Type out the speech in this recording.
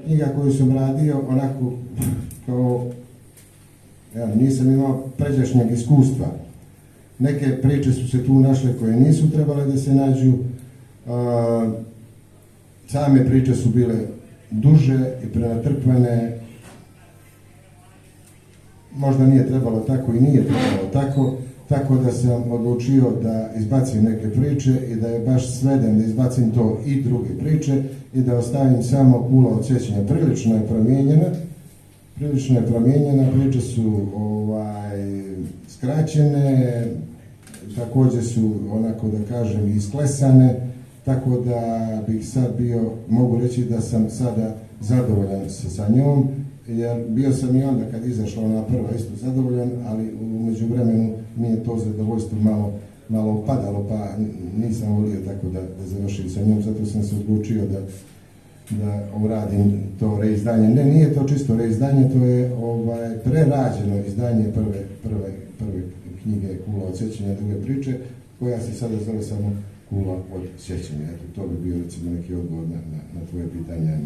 Knjiga koju sam radio, onako, kao, nisam imao pređašnjeg iskustva. Neke priče su se tu našle koje nisu trebale da se nađu. Same priče su bile duže i prenatrpane. Možda nije trebalo tako i nije trebalo tako, tako da sam odlučio da izbacim neke priče i da je baš svedem da izbacim to i druge priče i da ostavim samo Kula od sjećanja. Prilično je promijenjena, priče su skraćene, također su, onako da kažem, isklesane, tako da bih sad mogu reći da sam sada zadovoljan sa njom, jer bio sam i onda kad izašla ona prva isto zadovoljan, ali u međuvremenu mi je to zadovoljstvo malo opadalo, pa nisam volio tako da završim sa njom, zato sam se odlučio da uradim to reizdanje. Ne, nije to čisto reizdanje, to je prerađeno izdanje prve knjige Kula od sjećanja, druge priče, koja se sada zove samo Kula od sjećanja. Eto, to bi bio recimo neki odgovor na tvoje pitanje.